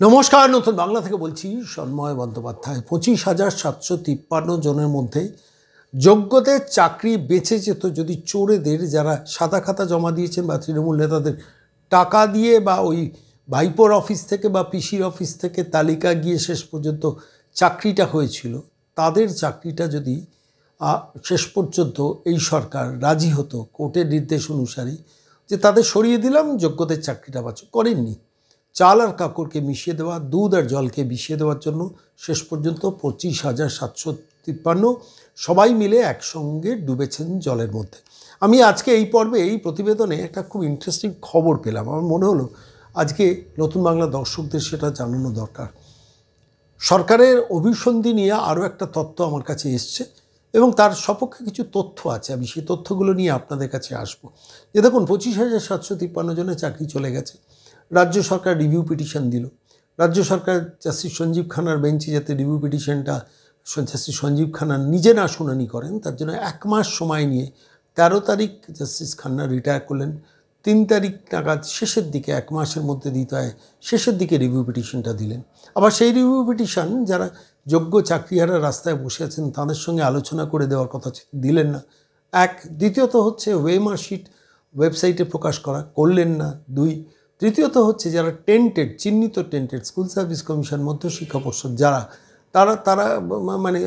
নমস্কার, নতুন বাংলা থেকে বলছি সন্ময় বন্দ্যোপাধ্যায়। 25,753 জনের মধ্যে যোগ্যদের চাকরি বেঁচে যেত যদি চোরেদের, যারা সাদা খাতা জমা দিয়েছেন বা তৃণমূল নেতাদের টাকা দিয়ে বা ওই ভাইপোর অফিস থেকে বা পিসির অফিস থেকে তালিকা গিয়ে শেষ পর্যন্ত চাকরিটা হয়েছিল, তাদের চাকরিটা যদি শেষ পর্যন্ত এই সরকার রাজি হতো কোর্টের নির্দেশ অনুসারে যে তাদের সরিয়ে দিলাম, যোগ্যদের চাকরিটা বাঁচো, করেননি। চাল আর কাপড়কে মিশিয়ে দেওয়া, দুধ আর জলকে মিশিয়ে দেওয়ার জন্য শেষ পর্যন্ত 25,753 সবাই মিলে একসঙ্গে ডুবেছেন জলের মধ্যে। আমি আজকে এই পর্বে এই প্রতিবেদনে একটা খুব ইন্টারেস্টিং খবর পেলাম। আমার মনে হলো আজকে নতুন বাংলা দর্শকদের সেটা জানানো দরকার। সরকারের অভিসন্ধি নিয়ে আরও একটা তথ্য আমার কাছে এসছে এবং তার সপক্ষে কিছু তথ্য আছে। আমি সেই তথ্যগুলো নিয়ে আপনাদের কাছে আসবো। যে দেখুন, 25,753 জনের চাকরি চলে গেছে। রাজ্য সরকার রিভিউ পিটিশন দিল। রাজ্য সরকার জাস্টিস সঞ্জীব খান্নার বেঞ্চে যাতে রিভিউ পিটিশনটা জাস্টিস সঞ্জীব খান্না নিজে না শুনানি করেন, তার জন্য 1 মাস সময় নিয়ে 13 তারিখ জাস্টিস খান্না রিটায়ার করলেন। 3 তারিখ নাগাদ শেষের দিকে, 1 মাসের মধ্যে দিতে হয়, শেষের দিকে রিভিউ পিটিশনটা দিলেন। আবার সেই রিভিউ পিটিশন যারা যোগ্য চাকরিহারা রাস্তায় বসে আছেন তাদের সঙ্গে আলোচনা করে দেওয়ার কথা দিলেন না। দ্বিতীয়ত হচ্ছে ওয়েমার্কশিট ওয়েবসাইটে প্রকাশ করলেন না। 2, তৃতীয়ত হচ্ছে যারা চিহ্নিত স্কুল সার্ভিস কমিশন, মধ্যশিক্ষা পর্ষদ যারা তারা মানে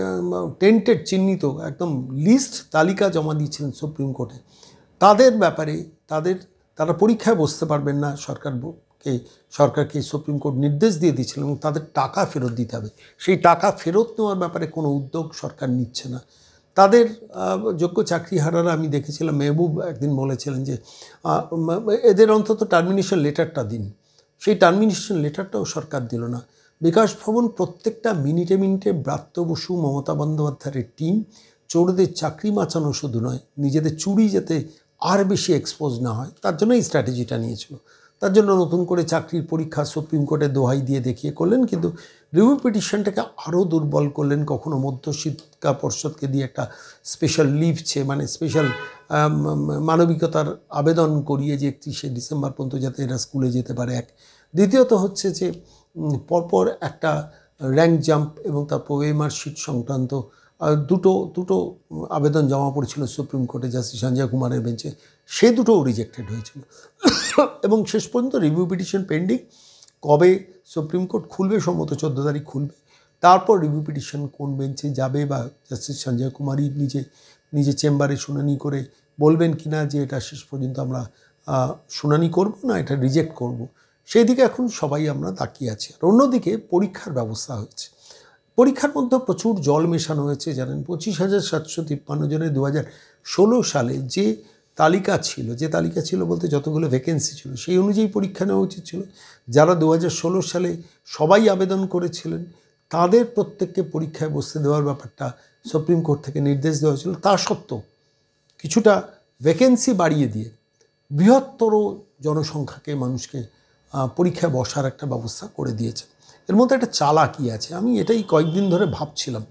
চিহ্নিত একদম লিস্ট তালিকা জমা দিয়েছিলেন সুপ্রিম কোর্টে, তাদের ব্যাপারে তারা পরীক্ষায় বসতে পারবেন না। সরকারকে সুপ্রিম কোর্ট নির্দেশ দিয়ে দিয়েছিলেন এবং তাদের টাকা ফেরত দিতে হবে। সেই টাকা ফেরত নেওয়ার ব্যাপারে কোনো উদ্যোগ সরকার নিচ্ছে না। তাদের যোগ্য চাকরিহারারা, আমি দেখেছিলাম মেহবুব একদিন বলেছিলেন যে এদের অন্তত টার্মিনেশন লেটারটা দিন। সেই টার্মিনেশন লেটারটাও সরকার দিল না। বিকাশ ভবন প্রত্যেকটা মিনিটে মিনিটে ব্রাত্য বসু, মমতা বন্দ্যোপাধ্যায়ের টিম চোরদের চাকরি বাঁচানো শুধু নয়, নিজেদের চুরি যাতে আর বেশি এক্সপোজ না হয় তার জন্য এই স্ট্র্যাটেজিটা নিয়েছিল। তার জন্য নতুন করে চাকরির পরীক্ষা সুপ্রিম কোর্টে দোহাই দিয়ে দেখিয়ে করলেন, কিন্তু রিভিউ পিটিশনটাকে আরও দুর্বল করলেন। কখনো মধ্যশিক্ষা পর্ষদকে দিয়ে একটা স্পেশাল লিভ মানে স্পেশাল মানবিকতার আবেদন করিয়ে যে 31শে ডিসেম্বর পর্যন্ত যাতে এরা স্কুলে যেতে পারে। দ্বিতীয়ত হচ্ছে যে পরপর একটা র্যাঙ্ক জাম্প এবং তারপর ওয়েমার্কশিট সংক্রান্ত দুটো আবেদন জমা পড়েছিল সুপ্রিম কোর্টে জাস্টিস সঞ্জয় কুমারের বেঞ্চে, সেই দুটোও রিজেক্টেড হয়েছিল। এবং শেষ পর্যন্ত রিভিউ পিটিশন পেন্ডিং। কবে সুপ্রিম কোর্ট খুলবে? সম্ভবত 14 তারিখ খুলবে। তারপর রিভিউ পিটিশন কোন বেঞ্চে যাবে বা জাস্টিস সঞ্জয় কুমারই নিজে চেম্বারে শুনানি করে বলবেন কিনা যে এটা শেষ পর্যন্ত আমরা শুনানি করব না, এটা রিজেক্ট করব, সেই দিকে এখন সবাই আমরা তাকিয়ে আছি। আর অন্যদিকে পরীক্ষার ব্যবস্থা হয়েছে। পরীক্ষার মধ্যে প্রচুর জল মেশানো হয়েছে। জানেন, 25,753 জনের 2016 সালে যে তালিকা ছিল বলতে যতগুলো ভ্যাকেন্সি ছিল সেই অনুযায়ী পরীক্ষা নেওয়া উচিত ছিল। যারা 2016 সালে সবাই আবেদন করেছিলেন তাদের প্রত্যেককে পরীক্ষায় বসতে দেওয়ার ব্যাপারটা সুপ্রিম কোর্ট থেকে নির্দেশ দেওয়া হয়েছিল। তা সত্ত্বেও কিছুটা ভ্যাকেন্সি বাড়িয়ে দিয়ে বৃহত্তর জনসংখ্যাকে মানুষকে পরীক্ষায় বসার একটা ব্যবস্থা করে দিয়েছে। এর মধ্যে একটা চালাকি আছে। আমি এটাই কয়েকদিন ধরে ভাবছিলাম,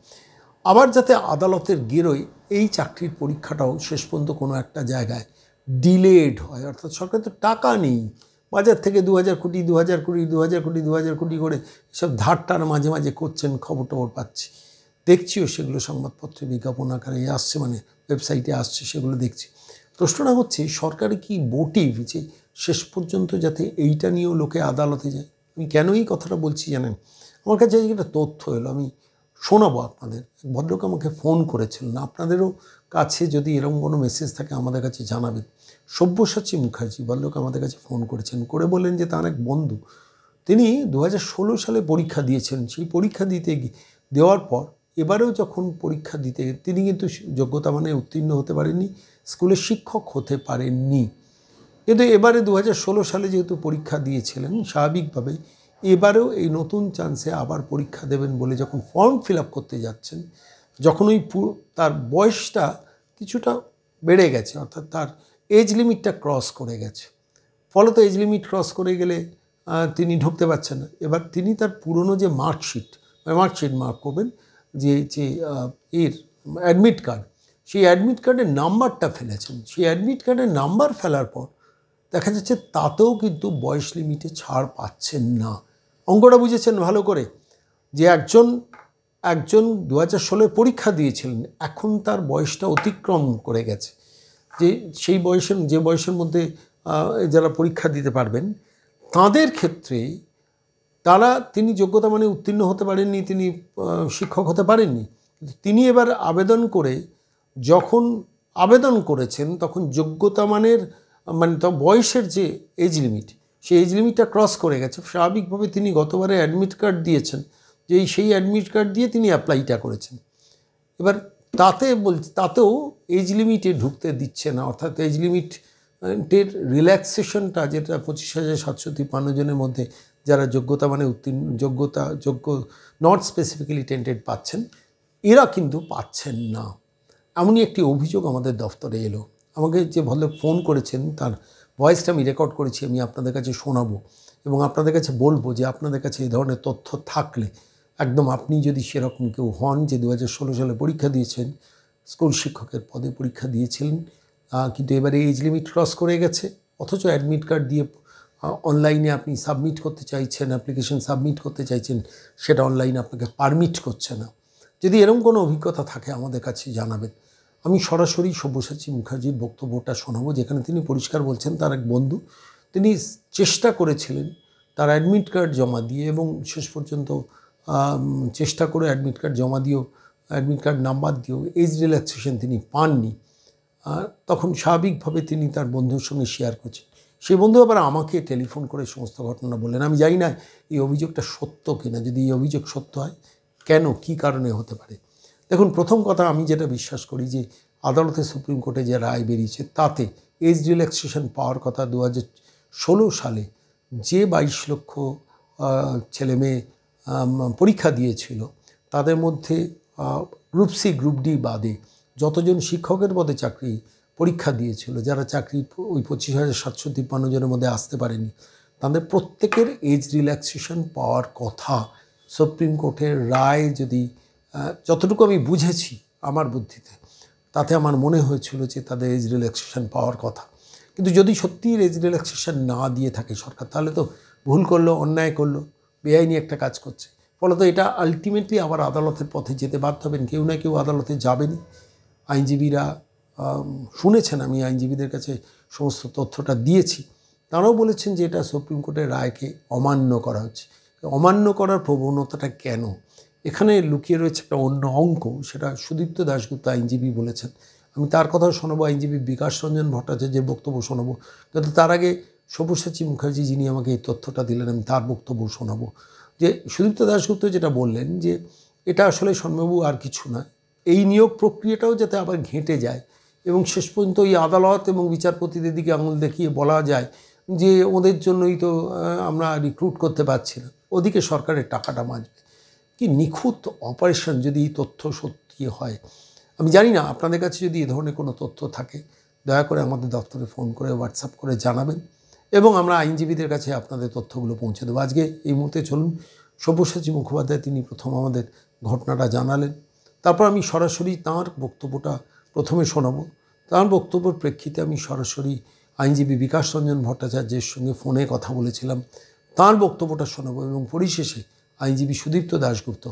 আবার যাতে আদালতের গেরোয় এই চাকরির পরীক্ষাটাও শেষ পর্যন্ত কোনো একটা জায়গায় ডিলেড হয়। অর্থাৎ সরকার তো টাকা নেই, বাজার থেকে 2,000 কোটি করে এসব ধারটার মাঝে মাঝে করছেন, খবর পাচ্ছি, দেখছিও সেগুলো সংবাদপত্রে বিজ্ঞাপন আকারে আসছে, মানে ওয়েবসাইটে আসছে, সেগুলো দেখছি। প্রশ্নটা হচ্ছে সরকার কি মোটিভ যে শেষ পর্যন্ত যাতে এইটা নিয়েও লোকে আদালতে যায়? আমি কেন এই কথাটা বলছি জানেন? আমার কাছে একটা তথ্য এলো, আমি শোনাবো আপনাদের। ভদ্রলোক আমাকে ফোন করেছিলেন, আপনাদেরও কাছে যদি এরকম কোনো মেসেজ থাকে আমাদের কাছে জানাবেন। সব্যসাচী মুখার্জি ভদ্রলোক আমাদের কাছে ফোন করেছেন, করে বললেন যে তার এক বন্ধু, তিনি 2016 সালে পরীক্ষা দিয়েছেন। সেই পরীক্ষা দেওয়ার পর এবারেও যখন পরীক্ষা দিতে, তিনি কিন্তু যোগ্যতা মানে উত্তীর্ণ হতে পারেননি, স্কুলের শিক্ষক হতে পারেননি। কিন্তু এবারে 2016 সালে যেহেতু পরীক্ষা দিয়েছিলেন, স্বাভাবিকভাবেই এবারেও এই নতুন চান্সে আবার পরীক্ষা দেবেন বলে যখন ফর্ম ফিল আপ করতে যাচ্ছেন, যখন তার বয়সটা কিছুটা বেড়ে গেছে, অর্থাৎ তার এজ লিমিটটা ক্রস করে গেছে, ফলত এজ লিমিট ক্রস করে গেলে তিনি ঢুকতে পারছেন না। এবার তিনি তার পুরনো যে মার্কশিট মার্ক করবেন, যে অ্যাডমিট কার্ড, সেই অ্যাডমিট কার্ডের নাম্বারটা ফেলেছেন। সেই অ্যাডমিট কার্ডের নাম্বার ফেলার পর দেখা যাচ্ছে তাতেও কিন্তু বয়স লিমিটে ছাড় পাচ্ছেন না। অঙ্কটা বুঝেছেন ভালো করে, যে একজন 2016 পরীক্ষা দিয়েছিলেন, এখন তার বয়সটা অতিক্রম করে গেছে, যে সেই যে বয়সের মধ্যে যারা পরীক্ষা দিতে পারবেন তাদের ক্ষেত্রে তিনি যোগ্যতা মানে উত্তীর্ণ হতে পারেননি, তিনি শিক্ষক হতে পারেননি। তিনি এবার যখন আবেদন করেছেন তখন যোগ্যতা মানের মানে বয়সের যে এজ লিমিট, সেই এজ লিমিটটা ক্রস করে গেছে। স্বাভাবিকভাবে তিনি গতবারে অ্যাডমিট কার্ড দিয়েছেন, যে সেই অ্যাডমিট কার্ড দিয়ে তিনি অ্যাপ্লাইটা করেছেন। এবার তাতেও এজ লিমিটে ঢুকতে দিচ্ছে না, অর্থাৎ এজ লিমিটের রিল্যাক্সেশনটা, যেটা 25,753 জনের মধ্যে যারা যোগ্যতা মানে যোগ্য নট স্পেসিফিক্যালি টেন্টেড পাচ্ছেন, এরা কিন্তু পাচ্ছেন না। এমনই একটি অভিযোগ আমাদের দফতরে এলো। আমাকে যে ভদ্রলোক ফোন করেছেন তার ভয়েসটা আমি রেকর্ড করেছি, আমি আপনাদের কাছে শোনাবো এবং আপনাদের কাছে বলবো যে আপনাদের কাছে এই ধরনের তথ্য থাকলে একদম, আপনি যদি সেরকম কেউ হন যে 2016 সালে পরীক্ষা দিয়েছেন, স্কুল শিক্ষকের পদে পরীক্ষা দিয়েছিলেন, কিন্তু এবারে এজ লিমিট ক্রস করে গেছে, অথচ অ্যাডমিট কার্ড দিয়ে অনলাইনে আপনি সাবমিট করতে চাইছেন, অ্যাপ্লিকেশন সাবমিট করতে চাইছেন, সেটা অনলাইনে আপনাকে পারমিট করছে না। যদি এরকম কোনো অভিজ্ঞতা থাকে আমাদের কাছে জানাবেন। আমি সরাসরি সব্যসাচী মুখার্জির বক্তব্যটা শোনাবো, যেখানে তিনি পরিষ্কার বলছেন তার এক বন্ধু তিনি চেষ্টা করেছিলেন তার অ্যাডমিট কার্ড জমা দিয়ে, এবং শেষ পর্যন্ত চেষ্টা করে অ্যাডমিট কার্ড জমা দিয়েও, অ্যাডমিট কার্ড নাম্বার দিয়েও এজ রিল্যাক্সেশন তিনি পাননি। তখন স্বাভাবিকভাবে তিনি তার বন্ধুর সঙ্গে শেয়ার করছেন। সেই বন্ধু আবার আমাকে টেলিফোন করে সমস্ত ঘটনা বললেন। আমি জানি না এই অভিযোগটা সত্য কিনা, যদি এই অভিযোগ সত্য হয় কেন, কী কারণে হতে পারে। দেখুন, প্রথম কথা, আমি যেটা বিশ্বাস করি যে আদালতে, সুপ্রিম কোর্টে যে রায় বেরিয়েছে তাতে এজ রিল্যাক্সেশন পাওয়ার কথা 2016 সালে যে 22 লক্ষ ছেলে মেয়ে পরীক্ষা দিয়েছিল, তাদের মধ্যে গ্রুপ সি গ্রুপ ডি বাদে যতজন শিক্ষকের পদে চাকরি পরীক্ষা দিয়েছিল, যারা চাকরি ওই 25,753 জনের মধ্যে আসতে পারেনি, তাদের প্রত্যেকের এজ রিল্যাক্সেশন পাওয়ার কথা। সুপ্রিম কোর্টের রায় যদি যতটুকু আমি বুঝেছি আমার বুদ্ধিতে, তাতে আমার মনে হয়েছিল যে তাদের এজ রিল্যাক্সেশন পাওয়ার কথা। কিন্তু যদি সত্যিই এজ রিল্যাক্সেশন না দিয়ে থাকে সরকার, তাহলে তো ভুল করলো, অন্যায় করলো, বেআইনি একটা কাজ করছে। ফলত এটা আলটিমেটলি আবার আদালতের পথে যেতে বাধ্য হবেন, কেউ না কেউ আদালতে যাবেনই। আইনজীবীরা শুনেছেন, আমি আইনজীবীদের কাছে সমস্ত তথ্যটা দিয়েছি, তারাও বলেছেন যে এটা সুপ্রিম কোর্টের রায়কে অমান্য করা হচ্ছে। অমান্য করার প্রবণতাটা কেন, এখানে লুকিয়ে রয়েছে একটা অন্য অঙ্ক, সেটা সুদীপ্ত দাশগুপ্ত আইনজীবী বলেছেন। আমি তার কথাও শোনাবো, আইনজীবী বিকাশ রঞ্জন ভট্টাচার্যের বক্তব্য শোনাবো, কিন্তু তার আগে সব্যসাচী মুখার্জি যিনি আমাকে এই তথ্যটা দিলেন, আমি তার বক্তব্য শোনাবো। যে সুদীপ্ত দাশগুপ্ত যেটা বললেন যে এটা আসলে সন্ময়বাবু আর কিছু নয়, এই নিয়োগ প্রক্রিয়াটাও যাতে আবার ঘেঁটে যায় এবং শেষ পর্যন্ত এই আদালত এবং বিচারপতিদের দিকে আঙুল দেখিয়ে বলা যায় যে ওদের জন্যই তো আমরা রিক্রুট করতে পারছি না, ওদিকে সরকারের টাকাটা বাঁচবে। কি নিখুঁত অপারেশন যদি এই তথ্য সত্যি হয়। আমি জানি না আপনাদের কাছে যদি এই ধরনের কোনো তথ্য থাকে, দয়া করে আমাদের দপ্তরে ফোন করে, হোয়াটসঅ্যাপ করে জানাবেন এবং আমরা আইনজীবীদের কাছে আপনাদের তথ্যগুলো পৌঁছে দেবো। আজকে এই মুহূর্তে চলুন, সব্যসাচী মুখোপাধ্যায় তিনি প্রথম আমাদের ঘটনাটা জানালেন, তারপর আমি সরাসরি তাঁর বক্তব্যটা প্রথমে শোনাবো। তাঁর বক্তব্যের প্রেক্ষিতে আমি সরাসরি আইনজীবী বিকাশ রঞ্জন ভট্টাচার্যের সঙ্গে ফোনে কথা বলেছিলাম, তাঁর বক্তব্যটা শোনাবো এবং পরিশেষে আইনজীবী সুদীপ্ত দাশগুপ্ত,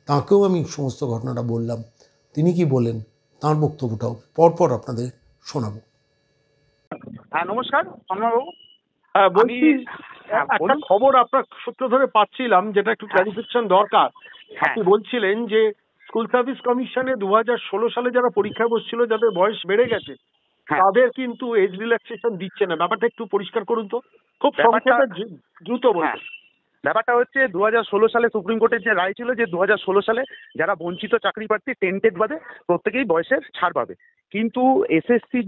তাঁকেও আমি সমস্ত ঘটনাটা বললাম, তিনি কি বলেন তাঁর বক্তব্যটাও পরপর আপনাদের শোনাবো। হ্যাঁ, নমস্কার সন্ময়বাবু। হ্যাঁ, বলছি একটা খবর আপনার সূত্র ধরে পাচ্ছিলাম, যেটা একটু ক্লারিফিকেশন দরকার। আপনি বলছিলেন যে স্কুল সার্ভিস কমিশনে 2016 সালে যারা পরীক্ষায় বসছিল, যাদের বয়স বেড়ে গেছে, তাদের কিন্তু এজ রিল্যাক্সেশন দিচ্ছে না। ব্যাপারটা একটু পরিষ্কার করুন তো, খুব সংক্ষেপে দ্রুত বলুন। ব্যাপারটা হচ্ছে 2016 সালে সুপ্রিম কোর্টের যে রায় ছিল যে 2016 সালে যারা বঞ্চিত চাকরি প্রার্থী টেন্টেড বাদে প্রত্যেকেই বয়সের ছাড় পাবে, কিন্তু এসএসসির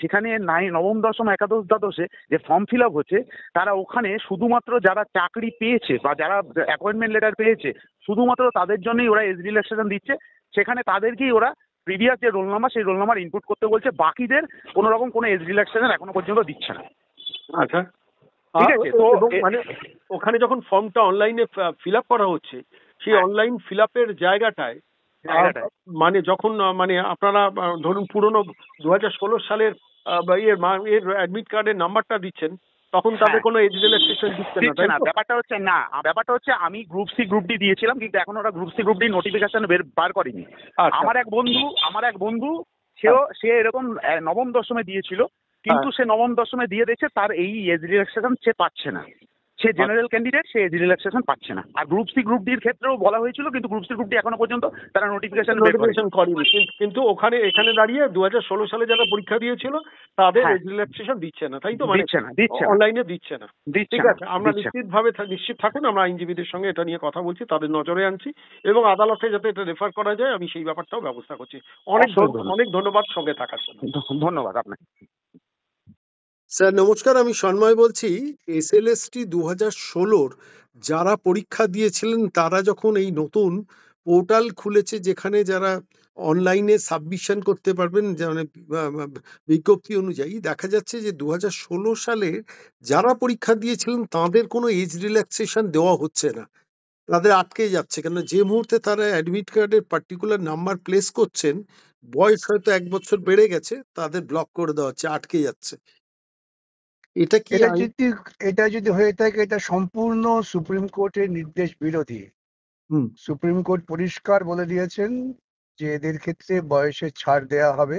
যেখানে নবম দশম একাদশ দ্বাদশে যে ফর্ম ফিল আপ হচ্ছে, তারা ওখানে শুধুমাত্র যারা চাকরি পেয়েছে বা যারা অ্যাপয়েন্টমেন্ট লেটার পেয়েছে শুধুমাত্র তাদের জন্যই ওরা এজ রিল্যাক্সেশন দিচ্ছে। সেখানে তাদেরকেই ওরা প্রিভিয়াস যে রোল নাম্বার সেই রোল নাম্বার ইনপুট করতে বলছে, বাকিদের কোনো রকম কোনো এজ রিল্যাক্সেশন এখনো পর্যন্ত দিচ্ছে না। আচ্ছা, ঠিক আছে। তো মানে ওখানে যখন ফর্মটা অনলাইনে ফিল আপ করা হচ্ছে, সেই অনলাইন ফিল আপের জায়গাটায় মানে যখন মানে আপনারা ধরুন পুরনো 2016 সালের এর অ্যাডমিট কার্ডের নাম্বারটা দিচ্ছেন, তখন তাদের হ্যাঁ। কোনো এজ রিল্যাক্সেশন দিচ্ছে না, দিচ্ছে তাই না, তো? ব্যাপারটা হচ্ছে আমি গ্রুপ সি গ্রুপ ডি দিয়েছিলাম, কিন্তু এখন ওরা group C group D notification বার করেনি। আচ্ছা। আমার এক বন্ধু হ্যাঁ, সে এরকম নবম দশমে দিয়েছিল, হ্যাঁ। কিন্তু সে নবম দশমে দিয়ে দিয়েছে, তার এই এজ রিল্যাক্সেশন সে পাচ্ছে না। সে জেনারেল ক্যান্ডিডেট, সে এজ রিল্যাক্সেশন পাচ্ছে না। আর গ্রুপ সি গ্রুপ ডির ক্ষেত্রেও বলা হয়েছিল, কিন্তু গ্রুপ সি গ্রুপ ডি এখনো পর্যন্ত তারা নোটিফিকেশন বের করেনি। নোটিফিকেশন করেনি, কিন্তু এখানে দাঁড়িয়ে 2016 সালে যারা পরীক্ষা দিয়েছিল তাদের হ্যাঁ। এজ রিল্যাক্সেশন দিচ্ছে না, তাই তো? মানে দিচ্ছে না। অনলাইনে দিচ্ছে না। ঠিক না, আছে, আমরা দিচ্ছে না। নিশ্চিত থাকুন, আমরা আইনজীবীদের সঙ্গে এটা নিয়ে কথা বলছি, তাদের নজরে আনছি এবং আদালতে যাতে এটা রেফার করা যায় আমি সেই ব্যাপারটাও ব্যবস্থা করছি। অনেক ধন্যবাদ সঙ্গে থাকার জন্য। ধন্যবাদ আপনাকে। স্যার নমস্কার, আমি সন্ময় বলছি। এসএলএসটি 2016 যারা পরীক্ষা দিয়েছিলেন তারা যখন এই নতুন পোর্টাল খুলেছে যেখানে যারা অনলাইনে সাবমিশন করতে পারবেন, মানে বিজ্ঞপ্তি অনুযায়ী দেখা যাচ্ছে যে 2016 সালে যারা পরীক্ষা দিয়েছিলেন তাদের কোনো এজ রিল্যাক্সেশন দেওয়া হচ্ছে না, তাদের আটকে যাচ্ছে। কেন, যে মুহূর্তে তারা অ্যাডমিট কার্ডের পার্টিকুলার নাম্বার প্লেস করছেন, বয়স হয়তো 1 বছর বেড়ে গেছে, তাদের ব্লক করে দেওয়া হচ্ছে, আটকে যাচ্ছে। এটা কি এটা যদি হয়ে থাকে, এটা সম্পূর্ণ সুপ্রিম কোর্টের নির্দেশ বিরোধী। হুম সুপ্রিম কোর্ট পরিষ্কার বলে দিয়েছেন যে এদের ক্ষেত্রে বয়সের ছাড় দেয়া হবে,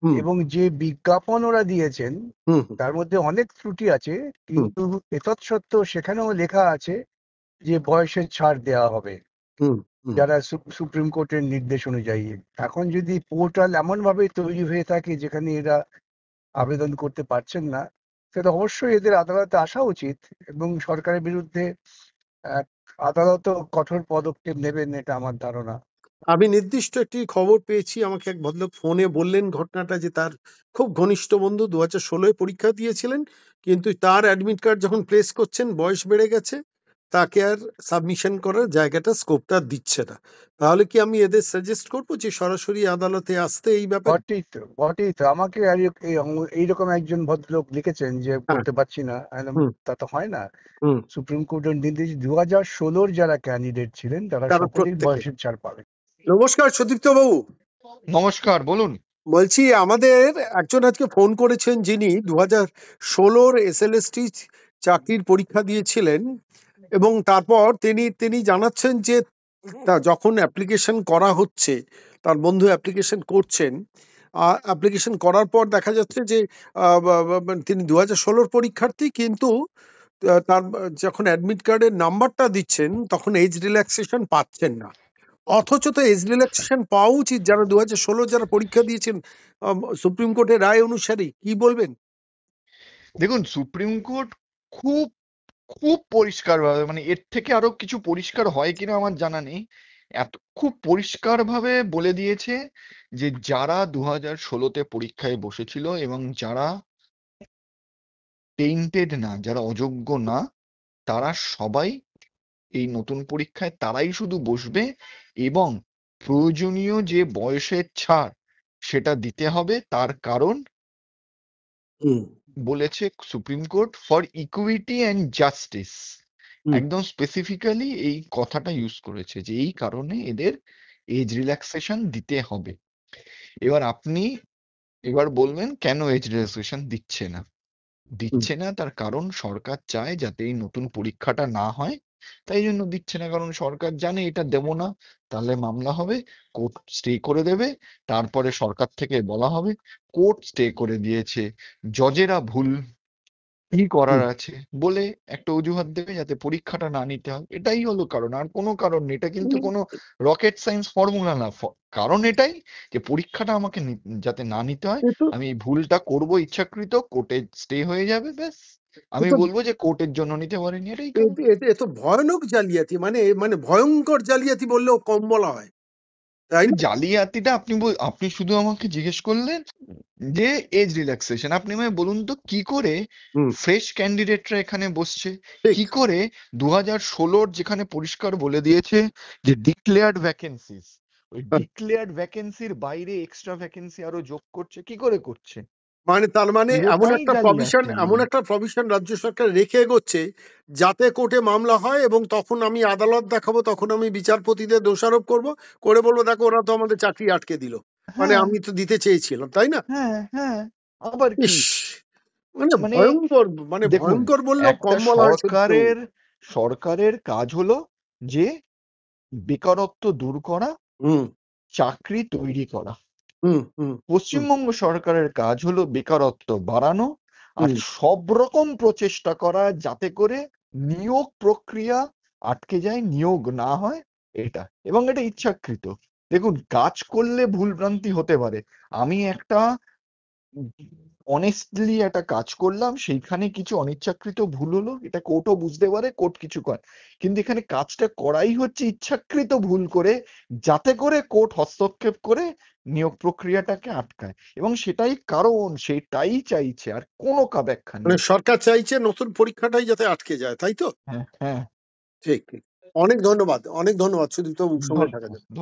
হুম এবং যে বিজ্ঞাপন ওরা দিয়েছেন হুম তার মধ্যে অনেক ত্রুটি আছে, কিন্তু এতৎসত্ত্বেও সেখানেও লেখা আছে যে বয়সের ছাড় দেয়া হবে হুম হুম যারা সুপ্রিম কোর্টের নির্দেশ অনুযায়ী। এখন যদি পোর্টাল এমন ভাবে তৈরি হয়ে থাকে যেখানে এরা আবেদন করতে পারছেন না, সেটা অবশ্যই এদের আদালতে আসা উচিত, এবং সরকারের বিরুদ্ধে আহ, আদালতও কঠোর পদক্ষেপ নেবেন, এটা আমার ধারণা। আমি নির্দিষ্ট একটি খবর পেয়েছি, আমাকে এক ভদ্রলোক ফোনে বললেন ঘটনাটা, যে তার খুব ঘনিষ্ঠ বন্ধু 2016 পরীক্ষা দিয়েছিলেন, কিন্তু তার অ্যাডমিট কার্ড যখন প্লেস করছেন বয়স বেড়ে গেছে, তাকে আর সাবমিশন করার জায়গাটা, স্কোপটা দিচ্ছে না। তাহলে কি আমি এদের সাজেস্ট করবো যে সরাসরি আদালতে আসতে এই ব্যাপারে? বটেই তো আমাকে এইরকম একজন ভদ্রলোক লিখেছেন যে হ্যাঁ। করতে পারছি না। আমি বললাম, হুম তা তো হয় না। হুম সুপ্রিম কোর্টের নির্দেশ 2016 যারা ক্যান্ডিডেট ছিলেন তারা তারা সকলেই প্রত্যেকে। বয়সের ছাড় পাবে। নমস্কার সুদীপ্ত বাবু, নমস্কার, বলুন। বলছি আমাদের একজন আজকে ফোন করেছেন যিনি 2016 এসএলএসটি চাকরির পরীক্ষা দিয়েছিলেন, এবং তারপর তিনি জানাচ্ছেন যে যখন অ্যাপ্লিকেশন করা হচ্ছে, তার বন্ধু অ্যাপ্লিকেশন করছেন, অ্যাপ্লিকেশন করার পর দেখা যাচ্ছে যে তিনি 2016 পরীক্ষার্থী, কিন্তু তার যখন অ্যাডমিট কার্ডের নাম্বারটা দিচ্ছেন তখন এজ রিল্যাক্সেশন পাচ্ছেন না। অথচ তো এজ রিল্যাক্সেশন পাওয়া উচিত যারা 2016 যারা পরীক্ষা দিয়েছেন সুপ্রিম কোর্টের রায় অনুসারে। কি বলবেন? দেখুন, সুপ্রিম কোর্ট খুব খুব পরিষ্কারভাবে, মানে এর থেকে আরো কিছু পরিষ্কার হয় কিনা আমার জানা নেই, খুব পরিষ্কারভাবে বলে দিয়েছে যে যারা 2016-তে পরীক্ষায় বসেছিল এবং যারা টেইন্টেড না, যারা অযোগ্য না, তারা সবাই এই নতুন পরীক্ষায় তারাই শুধু বসবে, এবং প্রয়োজনীয় যে বয়সের ছাড় সেটা দিতে হবে। তার কারণ হুম বলেছে Supreme Court, for equity and justice. হুম একদম স্পেসিফিক্যালি এই কথাটা ইউজ করেছে যে এই কারণে এদের এজ রিল্যাক্সেশন দিতে হবে। আপনি এবার বলবেন কেন এজ রিল্যাক্সেশন দিচ্ছে না। হুম তার কারণ সরকার চায় যাতে এই নতুন পরীক্ষাটা না হয়, তাই জন্য দিচ্ছে না। কারণ সরকার জানে এটা দেবো না তাহলে মামলা হবে, কোর্ট স্টে করে দেবে, তারপরে সরকার থেকে বলা হবে কোর্ট স্টে করে দিয়েছে, জজেরা ভুল, কি করার হুম। আছে বলে একটা অজুহাত দেবে যাতে পরীক্ষাটা না নিতে হয়। এটাই হলো কারণ, আর কোনো কারণ নেই। এটা কিন্তু কোনো রকেট সায়েন্স ফর্মুলা না। কারণ এটাই যে পরীক্ষাটা আমাকে যাতে না নিতে হয়, এ তো আমি এই ভুলটা করবো ইচ্ছাকৃত, কোর্টে স্টে হয়ে যাবে, ব্যাস। এ আমি তো বলবো যে কোর্টের জন্য নিতে পারেনি, এটাই কারণ। এ তো ভয়ানক জালিয়াতি, মানে ভয়ঙ্কর জালিয়াতি বললেও কম বলা হয়, তাই না? জালিয়াতিটা আপনি শুধু আমাকে জিজ্ঞেস করলেন যে এজ রিল্যাক্সেশন, আপনি আমায় বলুন তো কি করে হুম ফ্রেশ ক্যান্ডিডেটরা এখানে বসছে, ঠিক। কি করে 2016 যেখানে পরিষ্কার বলে দিয়েছে যে ডিক্লেয়ার্ড ভ্যাকেন্সিস, ওই ডিক্লেয়ার্ড ভ্যাকেন্সির বাইরে এক্সট্রা ভ্যাকেন্সি আরো যোগ করছে, কি করে করছে? তার মানে পুরোটাই জালিয়াতি। এমন একটা প্রভিশন রাজ্য সরকার রেখে এগোচ্ছে যাতে কোর্টে মামলা হয়, এবং তখন আমি আদালত দেখাবো, তখন আমি বিচারপতিদের দোষারোপ করব, করে বলবো দেখো ওরা তো আমাদের চাকরি আটকে দিল, মানে হ্যাঁ, আমি তো দিতে চেয়েছিলাম, তাই না? হ্যাঁ, হ্যাঁ, আবার কি? ইস, মানে মানে ভয়ঙ্কর, মানে দেখুন, ভয়ঙ্কর বললেও একটা কম বলা হয় সত্যি। সরকারের কাজ হলো যে বেকারত্ব দূর করা, হুম চাকরি তৈরি করা। হুম হুম হুম পশ্চিমবঙ্গ সরকারের কাজ হলো বেকারত্ব বাড়ানো আর হুম। সব রকম প্রচেষ্টা করা যাতে করে নিয়োগ প্রক্রিয়া আটকে যায়, নিয়োগ না হয়, এটা এবং এটা ইচ্ছাকৃত। দেখুন, কাজ করলে ভুলভ্রান্তি হতে পারে। আমি একটা অনেস্টলি একটা কাজ করলাম, সেইখানে কিছু অনিচ্ছাকৃত ভুল হলো, এটা কোর্টও বুঝতে পারে, কোর্ট কিছু করে। কিন্তু এখানে কাজটা করাই হচ্ছে ইচ্ছাকৃত ভুল করে, যাতে করে কোর্ট হস্তক্ষেপ করে নিয়োগ প্রক্রিয়াটাকে আটকায়, এবং সেটাই কারণ, সেটাই চাইছে, আর কোনো ব্যাখ্যা মানে নেই। সরকার চাইছে নতুন পরীক্ষাটাই যাতে আটকে যায়, তাই তো? হ্যাঁ, হ্যাঁ। ঠিক ঠিক। অনেক ধন্যবাদ, অনেক ধন্যবাদ সুদীপ্ত বাবু, সময় থাকার জন্য।